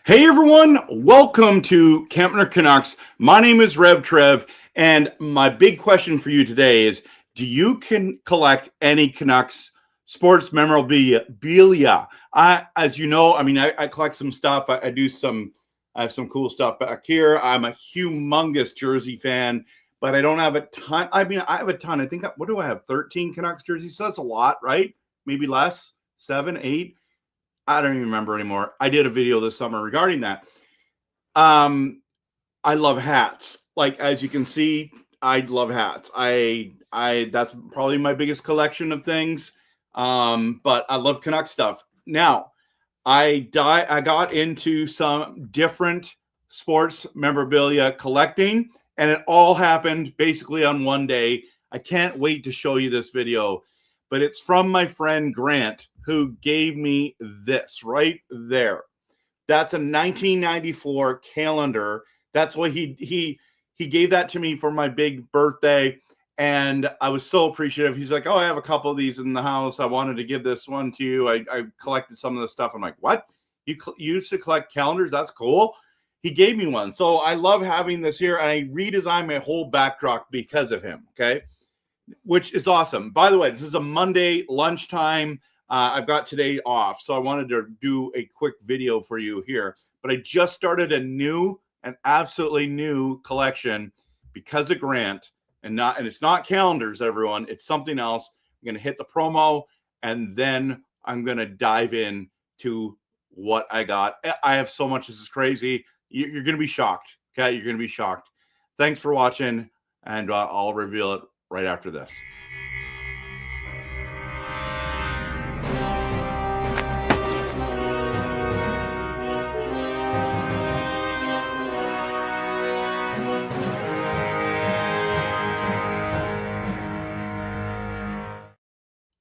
Hey everyone, welcome to Kempner Canucks. My name is RevTrev, and my big question for you today is, do you collect any Canucks sports memorabilia? As you know, I collect some stuff. I have some cool stuff back here. I'm a humongous jersey fan, but I don't have a ton. I have a ton. I think, what do I have? 13 Canucks jerseys. So that's a lot, right? Maybe less, 7, 8. I don't even remember anymore. I did a video this summer regarding that. I love hats. Like, as you can see, I love hats. That's probably my biggest collection of things. But I love Canucks stuff. Now, I got into some different sports memorabilia collecting, and it all happened basically on one day. I can't wait to show you this video, but it's from my friend Grant, who gave me this right there. That's a 1994 calendar. That's what he gave that to me for my big birthday, and I was so appreciative. He's like, "Oh, I have a couple of these in the house. I wanted to give this one to you. I collected some of the stuff." I'm like, "What? You used to collect calendars? That's cool." He gave me one, so I love having this here, and I redesigned my whole backdrop because of him. Okay, which is awesome. By the way, this is a Monday lunchtime. I've got today off, so I wanted to do a quick video for you here. But I just started an absolutely new collection because of Grant, and it's not calendars, everyone. It's something else. I'm going to hit the promo, and then I'm going to dive in to what I got. I have so much. This is crazy. You're going to be shocked. Okay, you're going to be shocked. Thanks for watching, and I'll reveal it right after this.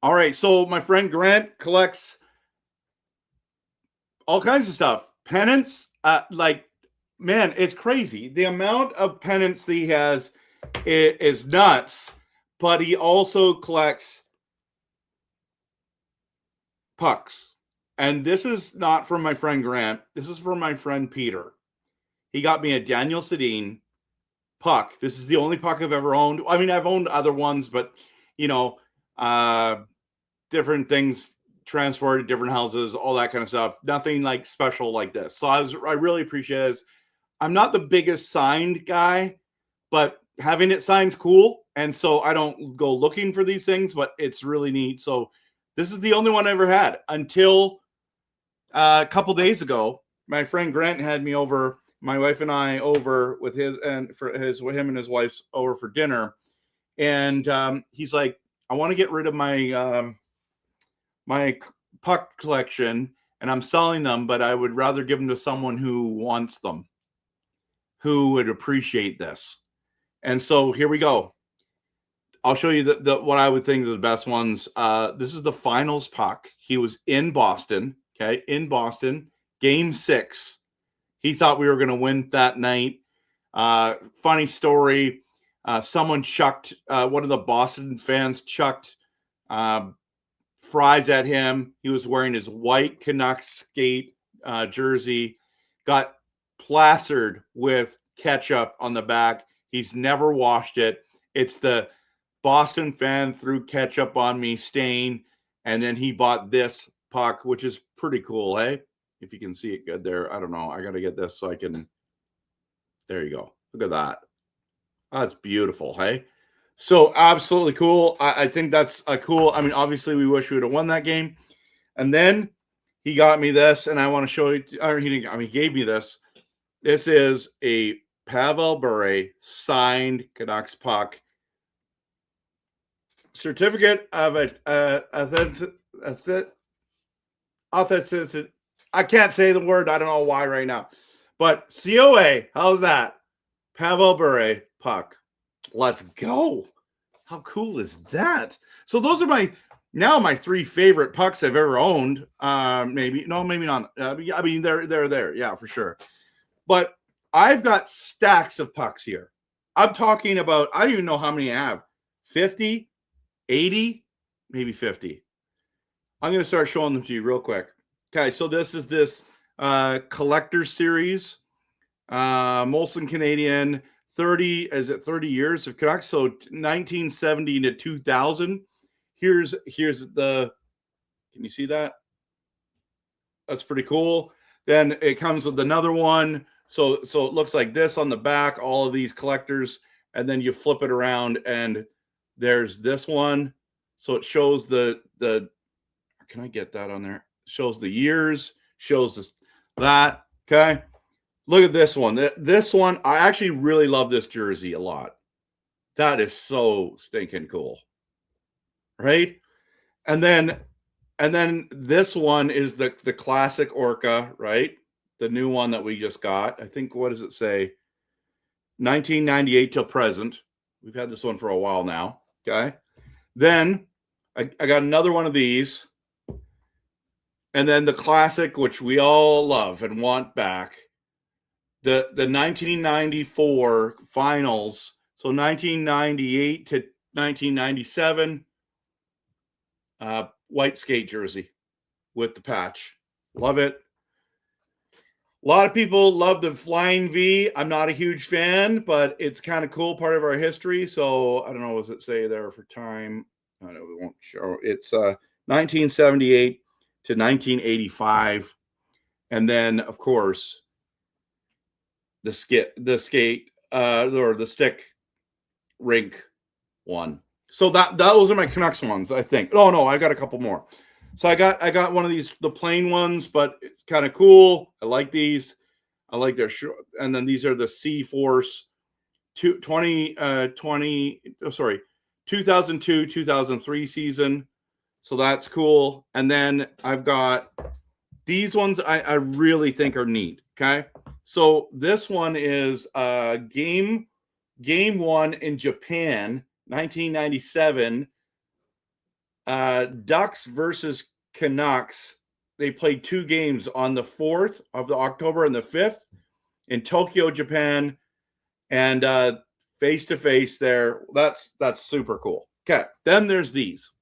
All right, so my friend Grant collects all kinds of stuff. Pennants, man, it's crazy. The amount of pennants that he has is nuts, but he also collects pucks. And this is not from my friend Grant. This is from my friend Peter. He got me a Daniel Sedin puck. This is the only puck I've ever owned. I mean, I've owned other ones, but, different things transported to different houses, all that kind of stuff. Nothing like special like this. So I really appreciate this. I'm not the biggest signed guy, but having it signed's cool. And so I don't go looking for these things, but it's really neat. So this is the only one I ever had until a couple days ago. My friend Grant had me over, my wife and I over with him and his wife's over for dinner. And he's like, "I want to get rid of my my puck collection, and I'm selling them, but I would rather give them to someone who wants them, who would appreciate this." And so here we go. I'll show you what I would think are the best ones. This is the finals puck. He was in Boston, okay, in Boston, Game 6. He thought we were going to win that night. Funny story. Someone chucked, one of the Boston fans chucked fries at him. He was wearing his white Canucks skate jersey, got plastered with ketchup on the back. He's never washed it. It's the Boston fan threw ketchup on me stain, and then he bought this puck, which is pretty cool, hey? If you can see it good there. I don't know. I got to get this so I can. There you go. Look at that. That's beautiful, hey? So absolutely cool. I think that's a cool. I mean, obviously, we wish we would have won that game. And then he got me this, and I want to show you. He gave me this. This is a Pavel Bure signed Canucks puck. Certificate of authenticity. I can't say the word. I don't know why right now. But COA, how's that? Pavel Bure puck. Let's go. How cool is that? So those are my 3 favorite pucks I've ever owned. Maybe not. I mean, they're there. Yeah, for sure. But I've got stacks of pucks here. I'm talking about, I don't even know how many I have. 50, 80, maybe 50. I'm going to start showing them to you real quick. Okay, so this is Collector Series. Molson Canadian, 30 years of Canucks? So 1970 to 2000. Here's the, can you see that? That's pretty cool. Then it comes with another one. So it looks like this on the back, all of these collectors, and then you flip it around and there's this one. So it shows the can I get that on there? Shows the years, shows this, that. Okay. Look at this one. This one, I actually really love this jersey a lot. That is so stinking cool. Right? And then this one is the classic Orca, right? The new one that we just got. I think, what does it say? 1998 till present. We've had this one for a while now. Okay. Then I got another one of these. And then the classic, which we all love and want back. The 1994 finals. So 1998 to 1997. White skate jersey with the patch. Love it. A lot of people love the Flying V. I'm not a huge fan, but it's kind of cool, part of our history. So I don't know, what does it say there for time? I know we won't show. It's 1978 to 1985. And then, of course, the skate or the stick rink one. So those are my Canucks ones, I think. Oh no, I got a couple more. So I got one of these, the plain ones, but it's kind of cool. I like these. I like their short. And then these are the C Force 2002, 2003 season. So that's cool. And then I've got these ones I really think are neat. Okay. So this one is game one in Japan, 1997. Ducks versus Canucks. They played 2 games on the 4th of October and the 5th in Tokyo, Japan, and face to face there. That's super cool. Okay, then there's these,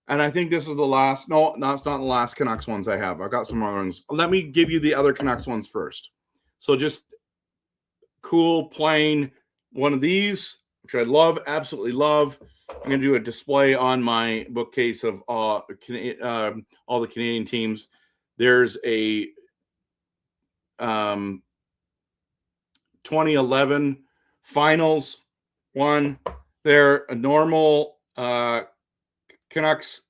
and I think this is the last. No, it's not the last Canucks ones I have. I've got some more ones. Let me give you the other Canucks ones first. So just cool, plain one of these, which I love, absolutely love. I'm going to do a display on my bookcase of all the Canadian teams. There's a 2011 finals one. They're a normal Canucks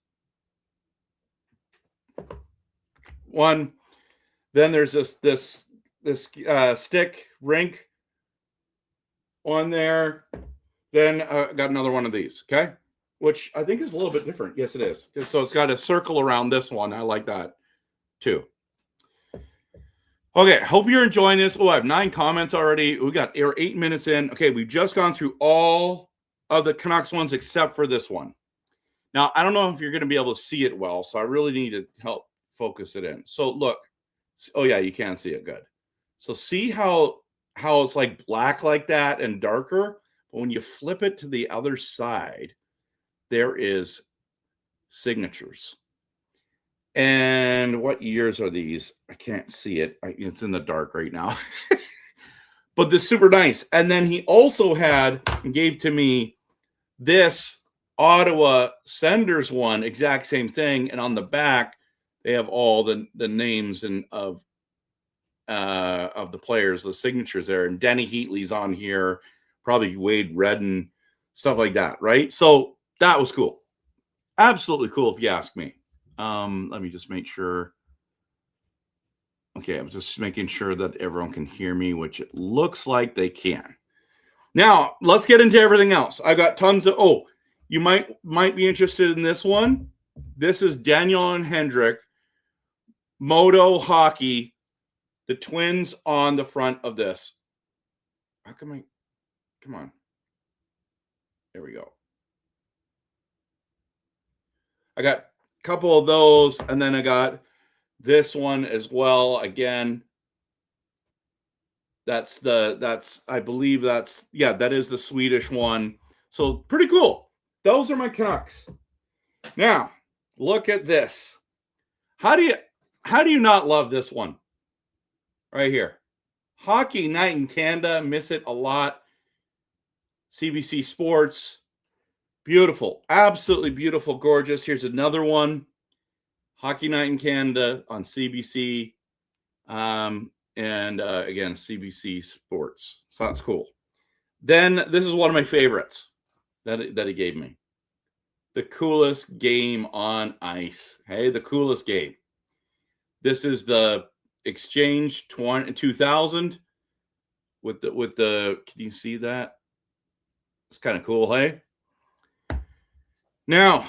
one. Then there's this stick rink on there. Then got another one of these, okay? Which I think is a little bit different. Yes, it is. So it's got a circle around this one. I like that too. Okay, hope you're enjoying this. Oh, I have 9 comments already. We got 8 minutes in. Okay, we've just gone through all of the Canucks ones except for this one. Now, I don't know if you're going to be able to see it well, so I really need to help focus it in. So look. Oh, yeah, you can see it good. So see how it's like black like that and darker? But when you flip it to the other side, there is signatures. And what years are these? I can't see it. It's in the dark right now. But this is super nice. And then he also had and gave to me this Ottawa Senators one, exact same thing. And on the back, they have all the names of the players, the signatures there. And Denny Heatley's on here. Probably Wade Redden, stuff like that, right? So that was cool. Absolutely cool if you ask me. Let me just make sure. Okay, I'm just making sure that everyone can hear me, which it looks like they can. Now, let's get into everything else. I got tons of, you might be interested in this one. This is Daniel and Hendrick, Moto Hockey, the Twins on the front of this. How come come on. There we go. I got a couple of those, and then I got this one as well. Again, I believe that is the Swedish one. So pretty cool. Those are my Canucks. Now, look at this. How do you not love this one? right here. Hockey Night in Canada. Miss it a lot. CBC Sports. Beautiful. Absolutely beautiful. Gorgeous. Here's another one. Hockey Night in Canada on CBC. And again, CBC Sports. So that's cool. Then this is one of my favorites that he gave me. The coolest game on ice. Hey, the coolest game. This is the Exchange 2000 with the. Can you see that? It's kind of cool, hey? Now,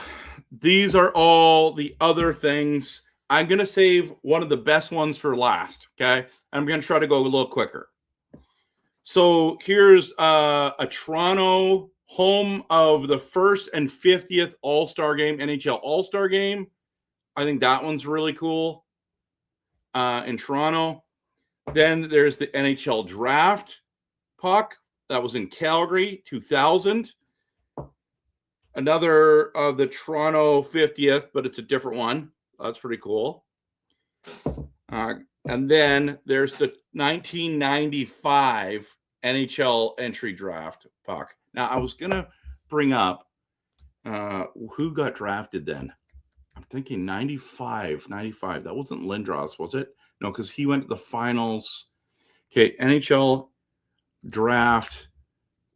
these are all the other things. I'm going to save one of the best ones for last, okay? I'm going to try to go a little quicker. So here's a Toronto home of the first and 50th All-Star game, NHL All-Star game. I think that one's really cool in Toronto. Then there's the NHL Draft puck. That was in Calgary, 2000. Another of the Toronto 50th, but it's a different one. That's pretty cool. And then there's the 1995 NHL entry draft puck. Now, I was going to bring up who got drafted then. I'm thinking 95. That wasn't Lindros, was it? No, because he went to the finals. Okay, NHL draft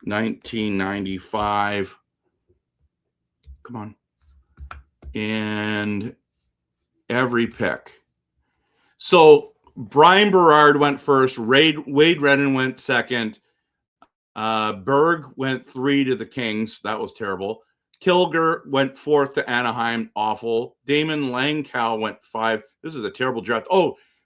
1995. Come on. And every pick. So Brian Berard went first. Wade Redden went second. Berg went 3 to the Kings. That was terrible. Kilger went 4th to Anaheim. Awful. Damon Langkow went 5. This is a terrible draft.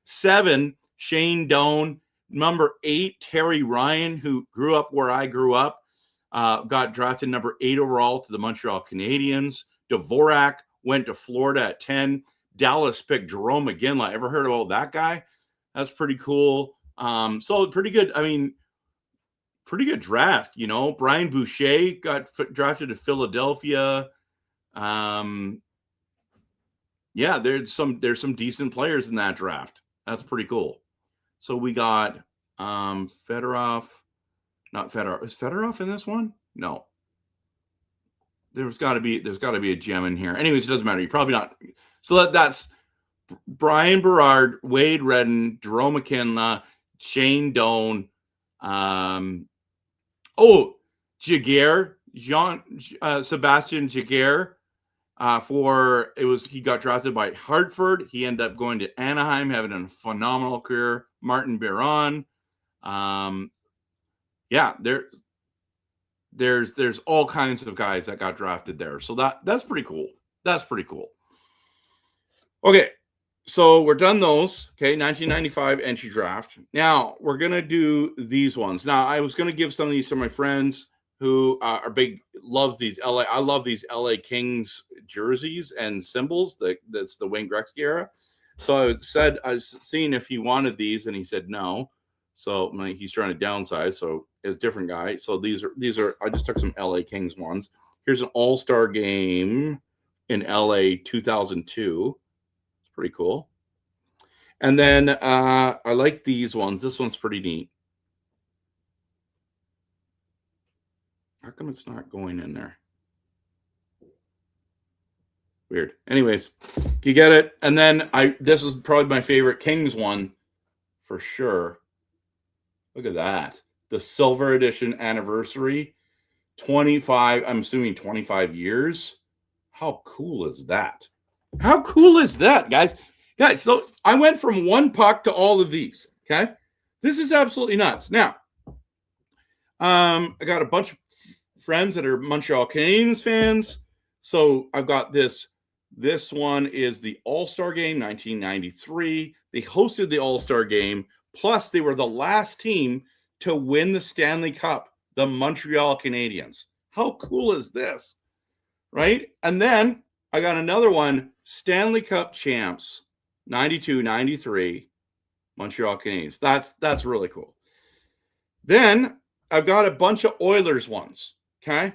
7, Shane Doan. Number 8, Terry Ryan, who grew up where I grew up, got drafted number 8 overall to the Montreal Canadiens. Dvorak went to Florida at 10. Dallas picked Jerome McGinley. Ever heard about that guy? That's pretty cool. So pretty good. I mean, pretty good draft, you know. Brian Boucher got drafted to Philadelphia. Yeah, there's some decent players in that draft. That's pretty cool. So we got Fedorov. Not Fedorov. Is Fedorov in this one? No. There's got to be a gem in here. Anyways, it doesn't matter. You're probably not. So that's Brian Berard, Wade Redden, Jerome McKinley, Shane Doan, Jaguar, Sebastian Jaguar. He got drafted by Hartford. He ended up going to Anaheim, having a phenomenal career. Martin Biron. There's all kinds of guys that got drafted there. So that's pretty cool. That's pretty cool. Okay, so we're done those. Okay, 1995 entry draft. Now we're gonna do these ones. Now I was gonna give some of these to my friends who are loves these LA. I love these LA Kings jerseys and symbols. That's the Wayne Gretzky era. So I was seeing if he wanted these, and he said no. So he's trying to downsize. So it's a different guy. So these are. I just took some LA Kings ones. Here's an All-Star game in LA 2002. It's pretty cool. And then I like these ones. This one's pretty neat. How come it's not going in there? Weird. Anyways, you get it. And then this is probably my favorite Kings one for sure. Look at that. The silver edition anniversary. 25, I'm assuming 25 years. How cool is that? How cool is that, guys? Guys, so I went from one puck to all of these, okay? This is absolutely nuts. Now, I got a bunch of friends that are Montreal Canadiens fans. So I've got this. This one is the All-Star Game, 1993. They hosted the All-Star Game. Plus, they were the last team to win the Stanley Cup, the Montreal Canadiens. How cool is this? Right? And then I got another one, Stanley Cup champs, 92, 93, Montreal Canadiens. That's really cool. Then I've got a bunch of Oilers ones, okay?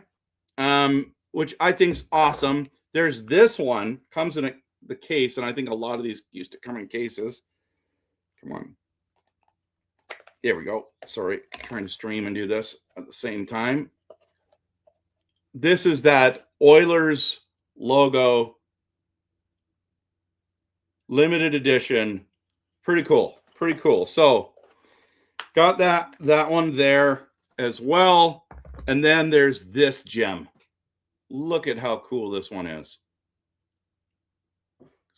Which I think is awesome. There's this one, comes in the case, and I think a lot of these used to come in cases. Come on. There we go. Sorry, trying to stream and do this at the same time. This is that Oilers logo, limited edition. Pretty cool. Pretty cool. So got that one there as well. And then there's this gem. Look at how cool this one is.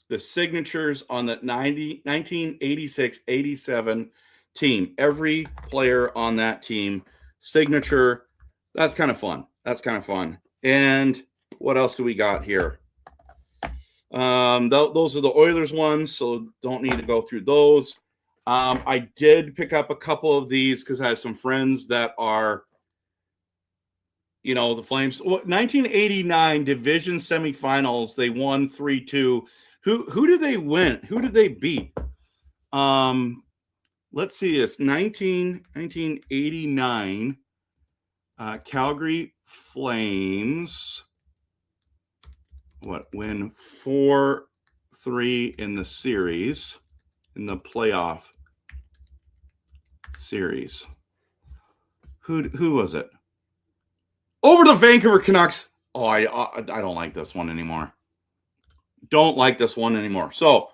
The signatures on the 1986-87 team. Every player on that team, signature. That's kind of fun. That's kind of fun. And what else do we got here? Those are the Oilers ones, so don't need to go through those. I did pick up a couple of these because I have some friends that are, you know, the Flames. 1989 division semifinals, they won 3-2. Who did they win? Who did they beat? Let's see this. 1989 Calgary Flames win 4-3 in the series, in the playoff series. Who was it? Over the Vancouver Canucks. Oh, I don't like this one anymore. Don't like this one anymore. So,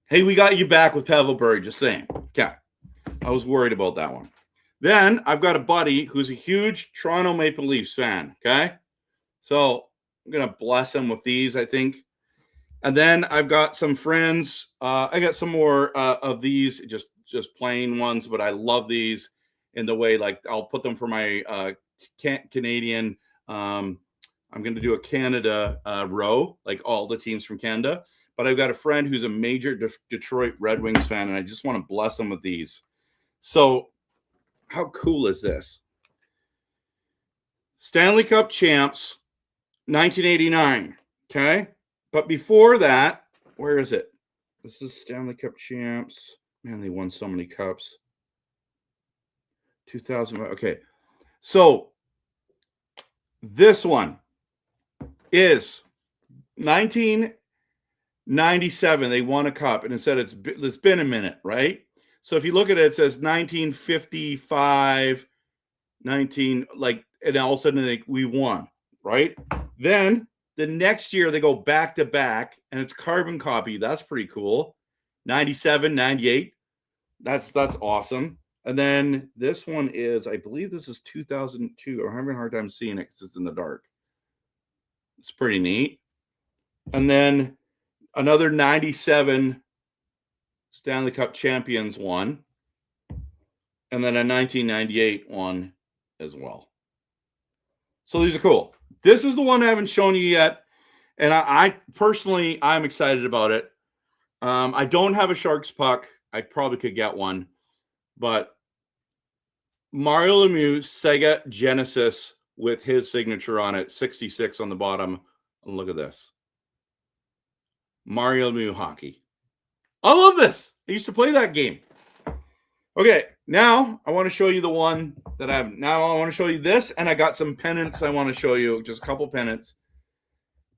hey, we got you back with Pavelbury, just saying. Okay. I was worried about that one. Then I've got a buddy who's a huge Toronto Maple Leafs fan, okay? So I'm going to bless him with these, I think. And then I've got some friends. I got some more of these, just plain ones, but I love these in the way, like, I'll put them for my Canadian. I'm going to do a Canada row, like all the teams from Canada. But I've got a friend who's a major Detroit Red Wings fan, and I just want to bless him with these. So how cool is this? Stanley Cup champs, 1989, okay? But before that, where is it? This is Stanley Cup champs. Man, they won so many cups. 2000, okay. So this one is 1997. They won a cup, and it said it's been a minute, right? So if you look at it, it says 1955, and all of a sudden we won, right? Then the next year they go back to back, and it's carbon copy. That's pretty cool. 97, 98. That's awesome. And then this one is, I believe this is 2002. I'm having a hard time seeing it because it's in the dark. It's pretty neat. And then another 97 Stanley Cup champions one. And then a 1998 one as well. So these are cool. This is the one I haven't shown you yet. And I personally, I'm excited about it. I don't have a Sharks puck. I probably could get one. But Mario Lemieux Sega Genesis with his signature on it, 66 on the bottom. And look at this. Mario Lemieux hockey. I love this. I used to play that game. Okay, now I want to show you the one that I have. Now I want to show you this, and I got some pennants I want to show you, just a couple pennants.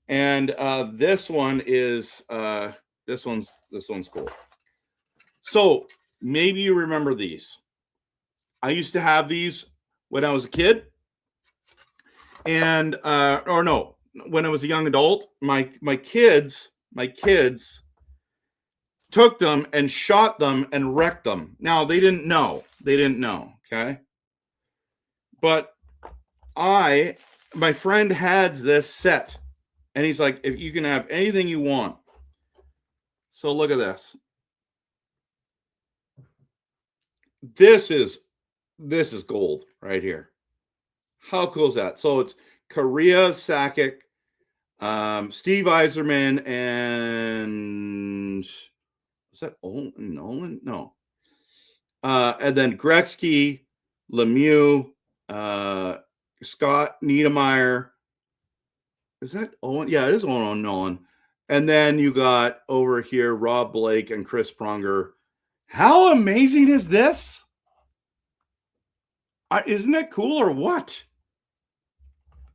And this one is this one's cool. So maybe you remember these. I used to have these when I was a kid, and when I was a young adult. My kids took them and shot them and wrecked them. Now, they didn't know, okay? But my friend had this set, and he's like, if you can have anything you want. So look at this. This is gold right here. How cool is that? So it's Korea Sakic, Steve Yzerman, and is that Nolan? No. And then Gretzky, Lemieux, Scott Niedermayer. Is that Owen? Yeah, it is Owen Nolan. And then you got over here Rob Blake and Chris Pronger. How amazing is this? Isn't that cool or what?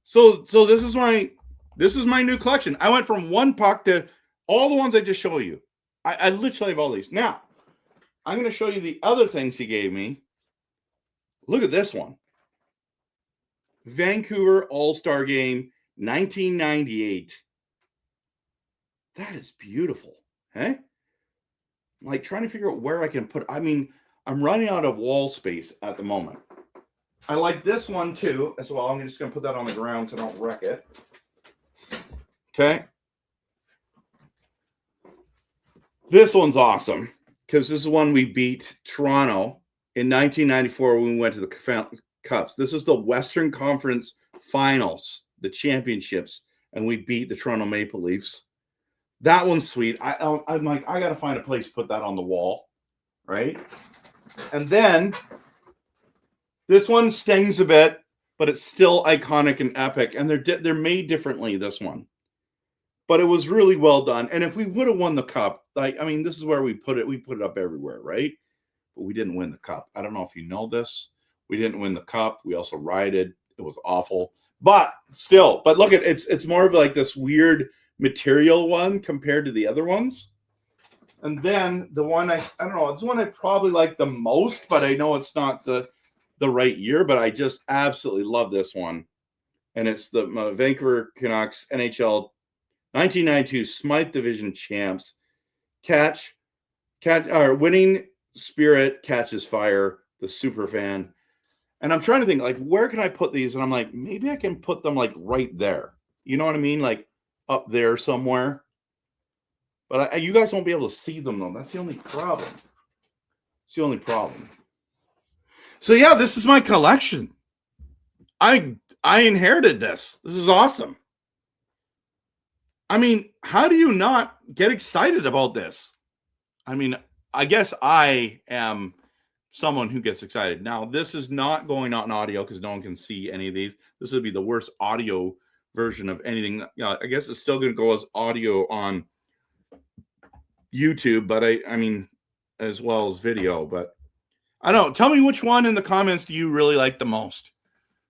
So this is my new collection. I went from one puck to all the ones I just showed you. I literally have all these. Now, I'm going to show you the other things he gave me. Look at this one. Vancouver All-Star Game, 1998. That is beautiful. Hey? I'm like trying to figure out where I can put. I mean, I'm running out of wall space at the moment. I like this one too as well. I'm just going to put that on the ground so I don't wreck it. Okay. This one's awesome because this is one we beat Toronto in 1994 when we went to the Cups. This is the Western Conference Finals, the championships, and we beat the Toronto Maple Leafs. That one's sweet. I'm like, I got to find a place to put that on the wall, right? And then this one stings a bit, but it's still iconic and epic. And they're made differently, this one. But it was really well done. And if we would have won the Cup, this is where we put it. We put it up everywhere, right? But we didn't win the Cup. I don't know if you know this. We didn't win the Cup. We also rioted. It was awful. But still, look at it's more of like this weird material one compared to the other ones. And then the one I don't know, it's the one I probably like the most, but I know it's not the right year, but I just absolutely love this one. And it's the Vancouver Canucks NHL 1992 Smythe Division champs. Winning spirit catches fire, the super fan. And I'm trying to think, like, where can I put these? And I'm like, maybe I can put them like right there. You know what I mean? Like up there somewhere. But you guys won't be able to see them, though. That's the only problem. It's the only problem. So, yeah, this is my collection. I inherited this. This is awesome. I mean, how do you not get excited about this? I mean, I guess I am someone who gets excited. Now, this is not going out in audio because no one can see any of these. This would be the worst audio version of anything. I guess it's still going to go as audio on YouTube, but I mean, as well as video. But I don't know. Tell me which one in the comments do you really like the most.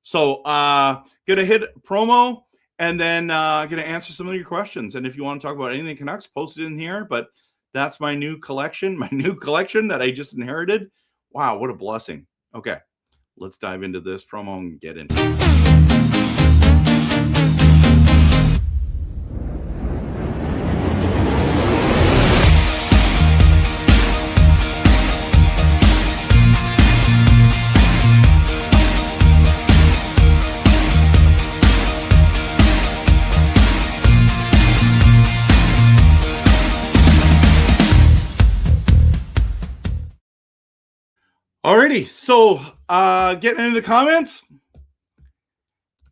So, gonna hit promo and then gonna answer some of your questions. And if you want to talk about anything Canucks, post it in here. But that's my new collection that I just inherited. Wow, what a blessing. Okay, let's dive into this promo and get into it. Alrighty, so getting into the comments.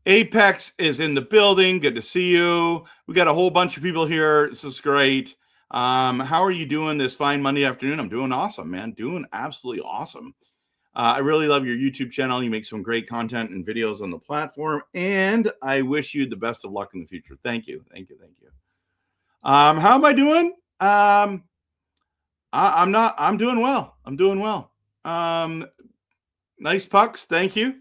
Apex is in the building. Good to see you. We got a whole bunch of people here. This is great. How are you doing this fine Monday afternoon? I'm doing awesome, man. Doing absolutely awesome. I really love your YouTube channel. You make some great content and videos on the platform, and I wish you the best of luck in the future. Thank you. Thank you. Thank you. How am I doing? I'm doing well. I'm doing well. Nice pucks. Thank you.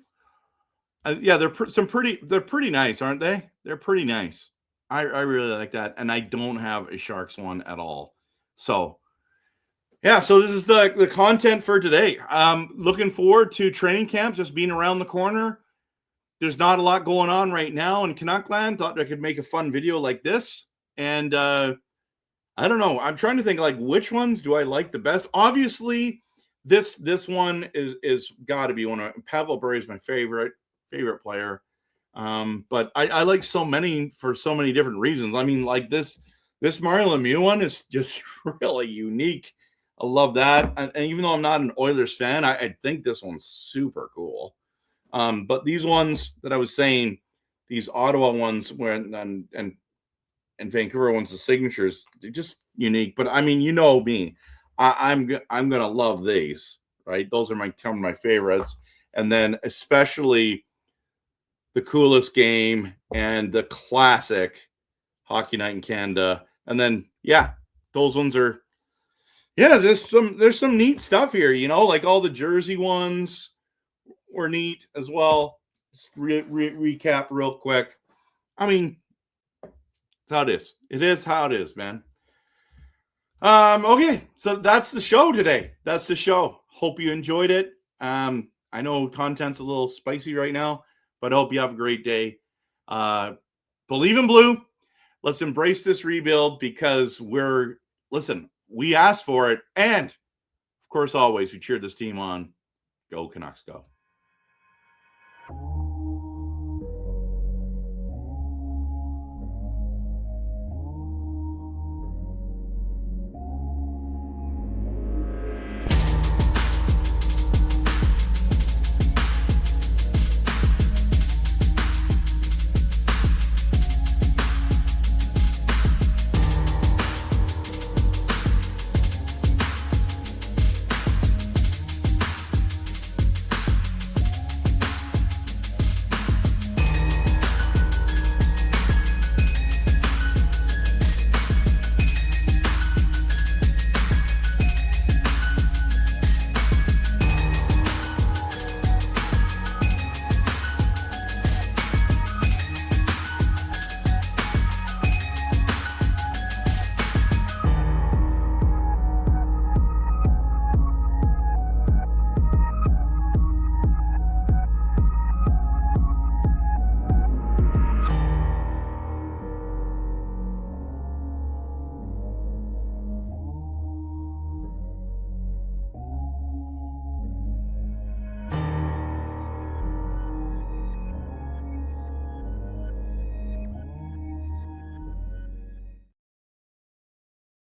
Yeah, they're pretty nice, aren't they? They're pretty nice. I really like that. And I don't have a Sharks one at all. So yeah, so this is the content for today. Looking forward to training camp, just being around the corner. There's not a lot going on right now in Canuckland. Thought I could make a fun video like this. And I don't know. I'm trying to think like which ones do I like the best? Obviously, this one is got to be one of Pavel Bure is my favorite player. But I like so many for so many different reasons. I mean, like this Mario Lemieux one is just really unique. I love that. And even though I'm not an Oilers fan, I think this one's super cool. But these ones that I was saying, these Ottawa ones and Vancouver ones, the signatures, they're just unique. But I mean, you know me. I'm gonna love these, right? Those are my favorites, and then especially the coolest game and the classic Hockey Night in Canada, and then yeah, those ones are there's some neat stuff here, you know, like all the jersey ones were neat as well. Just recap real quick. I mean, it's how it is. It is how it is, man. Okay, so that's the show today. That's the show. Hope you enjoyed it. I I know content's a little spicy right now, but I hope you have a great day. Believe in blue. Let's embrace this rebuild because we asked for it. And of course, always we cheered this team on. Go Canucks, go.